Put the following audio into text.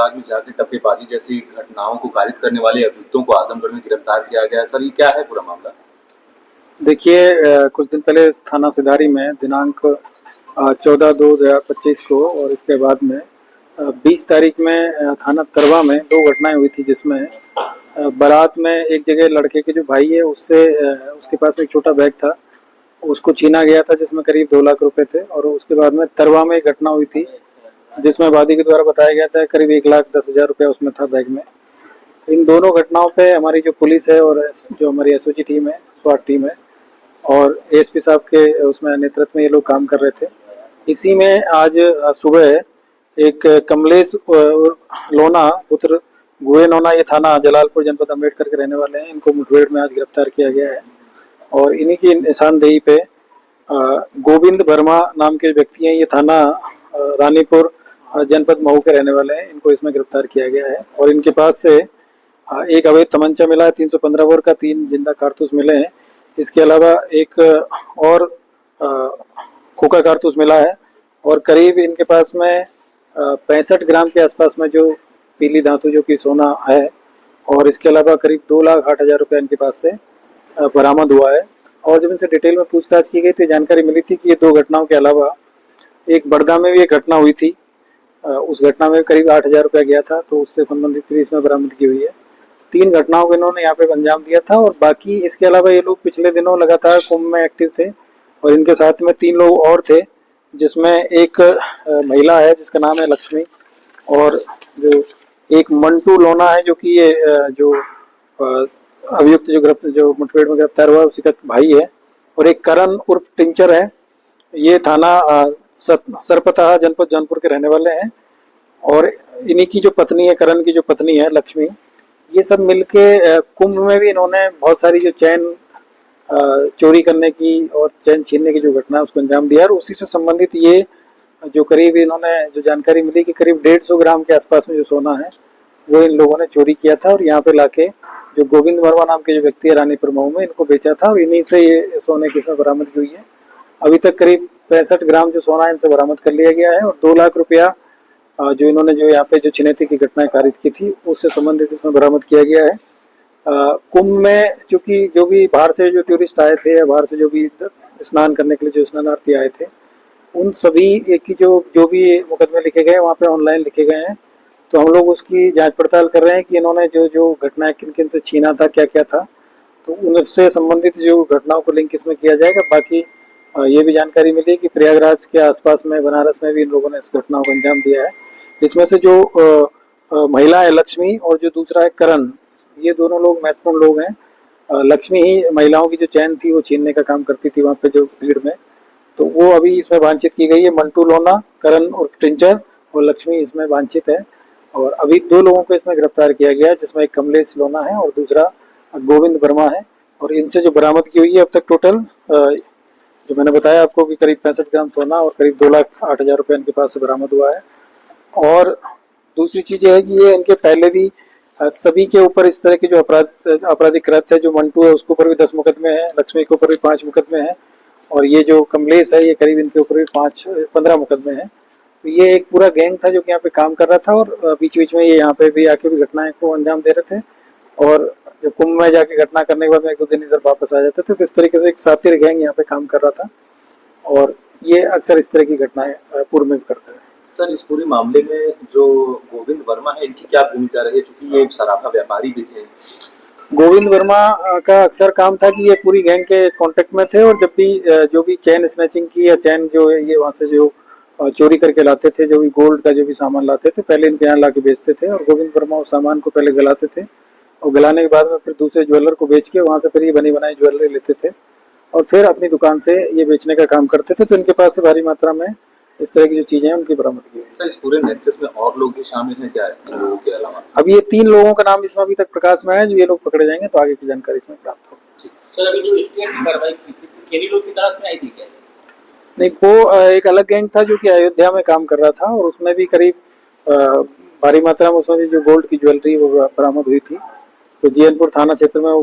बाग में जाकर टप्पेबाजी जैसी घटनाओं को कारित करने वाले अभियुक्तों को आजमगढ़ में गिरफ्तार किया गया है। सर, ये क्या है पूरा मामला? देखिए, कुछ दिन पहले थाना सिधारी में दिनांक 14/2/2025 को और इसके बाद में 20 तारीख में थाना तरवा में दो घटनाएं हुई थी, जिसमें बारात में एक जगह लड़के के जो भाई है उससे उसके पास में एक छोटा बैग था, उसको छीना गया था, जिसमें करीब 2 लाख रुपए थे। और उसके बाद में तरवा में एक घटना हुई थी जिसमें वादी के द्वारा बताया गया था करीब 1,10,000 रुपया उसमें था बैग में। इन दोनों घटनाओं पे हमारी जो पुलिस है और जो हमारी एसओजी टीम है, स्वाट टीम है, और एएसपी साहब के उसमें नेतृत्व में ये लोग काम कर रहे थे। इसी में आज सुबह एक कमलेश लोना पुत्र गुए नोना, ये थाना जलालपुर जनपद अम्बेडकर के रहने वाले हैं, इनको मुठभेड़ में आज गिरफ्तार किया गया है। और इन्हीं की निशानदेही पे गोविंद वर्मा नाम के व्यक्ति हैं, ये थाना रानीपुर जनपद मऊ के रहने वाले हैं, इनको इसमें गिरफ्तार किया गया है। और इनके पास से एक अवैध तमंचा मिला है 315 बोर का, 3 जिंदा कारतूस मिले हैं। इसके अलावा एक और खोखा कारतूस मिला है और करीब इनके पास में 65 ग्राम के आसपास में जो पीली धातु जो कि सोना है। और इसके अलावा करीब 2,08,000 रुपया इनके पास से बरामद हुआ है। और जब इनसे डिटेल में पूछताछ की गई तो जानकारी मिली थी कि ये दो घटनाओं के अलावा एक बड़दा में भी एक घटना हुई थी, उस घटना में करीब 8,000 रुपया गया था, तो उससे संबंधित भी इसमें बरामदगी हुई है। 3 घटनाओं को इन्होंने यहाँ पे अंजाम दिया था। और बाकी इसके अलावा ये लोग पिछले दिनों लगातार कुंभ में एक्टिव थे और इनके साथ में 3 लोग और थे, जिसमें एक महिला है जिसका नाम है लक्ष्मी, और जो एक मंटू लोना है जो कि ये जो अभियुक्त जो मुठभेड़ में गिरफ्तार हुआ उसी का भाई है, और एक करण उर्फ टिंचर है, ये थाना सरपतहा जनपद जौनपुर के रहने वाले हैं। और इन्हीं की जो पत्नी है, करण की जो पत्नी है लक्ष्मी, ये सब मिलके कुंभ में भी इन्होंने बहुत सारी जो चैन चोरी करने की और चैन छीनने की जो घटना है उसको अंजाम दिया। और उसी से संबंधित ये जो करीब इन्होंने जो जानकारी मिली कि करीब 150 ग्राम के आसपास में जो सोना है वो इन लोगों ने चोरी किया था और यहाँ पे लाके जो गोविंद वर्मा नाम के जो व्यक्ति है रानीपुर मऊ में, इनको बेचा था और इन्हीं से ये सोने की इसमें बरामदगी हुई है। अभी तक करीब 65 ग्राम जो सोना इनसे बरामद कर लिया गया है और 2 लाख रुपया जो इन्होंने जो यहाँ पे जो छिनैती की घटनाएं कारित की थी उससे संबंधित इसमें बरामद किया गया है। कुंभ में चूंकि जो भी बाहर से जो टूरिस्ट आए थे या बाहर से जो भी स्नान करने के लिए जो स्नानार्थी आए थे, उन सभी की जो भी मुकदमे लिखे गए वहाँ पे ऑनलाइन लिखे गए हैं। तो हम लोग उसकी जांच पड़ताल कर रहे हैं कि इन्होंने जो घटनाएं किन किन से छीना था, क्या क्या था, तो उनसे संबंधित जो घटनाओं को लिंक इसमें किया जाएगा। बाकी ये भी जानकारी मिली कि प्रयागराज के आसपास में बनारस में भी इन लोगों ने इस घटनाओं को अंजाम दिया है। इसमें से जो महिला है लक्ष्मी और जो दूसरा है करण, ये दोनों लोग महत्वपूर्ण लोग हैं। लक्ष्मी ही महिलाओं की जो चैन थी वो छीनने का काम करती थी वहाँ पे जो भीड़ में, तो वो अभी इसमें वांछित की गई है। मंटू लोना, करण और टिंचर और लक्ष्मी इसमें वांछित है। और अभी 2 लोगों को इसमें गिरफ्तार किया गया है, जिसमें एक कमलेश लोना है और दूसरा गोविंद वर्मा है। और इनसे जो बरामदगी हुई है अब तक टोटल जो मैंने बताया आपको कि करीब 65 ग्राम सोना और करीब 2,08,000 रुपया इनके पास से बरामद हुआ है। और दूसरी चीज़ ये है कि ये इनके पहले भी सभी के ऊपर इस तरह के जो आपराधिक कृत्य है, जो मंटू है उसके ऊपर भी 10 मुकदमे हैं, लक्ष्मी के ऊपर भी 5 मुकदमे हैं, और ये जो कमलेश है ये करीब इनके ऊपर भी 15 मुकदमे हैं। तो ये एक पूरा गैंग था जो कि यहाँ पे काम कर रहा था और बीच बीच में ये यहाँ पे भी आके भी घटनाएं को अंजाम दे रहे थे। और जब कुंभ में जाके घटना करने के बाद में 1-2 दिन इधर वापस आ जाते थे। तो इस तरीके से एक सातिर गैंग यहाँ पे काम कर रहा था और ये अक्सर इस तरह की घटनाएं पूर्व में भी करते रहे। सर, इस पूरे मामले में जो गोविंद वर्मा है इनकी क्या भूमिका रही, चूंकि ये सराफा व्यापारी भी थे? गोविंद वर्मा का अक्सर काम था कि ये पूरी गैंग के कांटेक्ट में थे और जब भी जो भी चैन स्नैचिंग की या चैन जो ये वहाँ से जो चोरी करके लाते थे, जो भी गोल्ड का जो भी सामान लाते थे पहले इनके यहाँ ला के बेचते थे। और गोविंद वर्मा उस सामान को पहले गलाते थे और गलाने के बाद में फिर दूसरे ज्वेलर को बेच के वहाँ से फिर ये बनी बनाई ज्वेलरी लेते थे और फिर अपनी दुकान से ये बेचने का काम करते थे। तो इनके पास से भारी मात्रा में इस तरह की जो चीजें हैं उनकी बरामदगी है। सर, इस पूरे नेक्सस में और लोग भी शामिल हैं क्या लोगों के अलावा? अब ये 3 लोगों का नाम इसमें अभी तक प्रकाश में है, जो ये लोग पकड़े जाएंगे तो आगे की जानकारी इसमें प्राप्त होगी। सर, अभी जो स्टेट की कार्रवाई की थी केनी लोग की तलाश में आई थी क्या? नहीं, वो एक अलग गैंग था जो कि अयोध्या में काम कर रहा था और उसमें भी करीब भारी मात्रा में उसमें भी जो गोल्ड की ज्वेलरी वो बरामद हुई थी। तो जीएनपुर थाना क्षेत्र में वो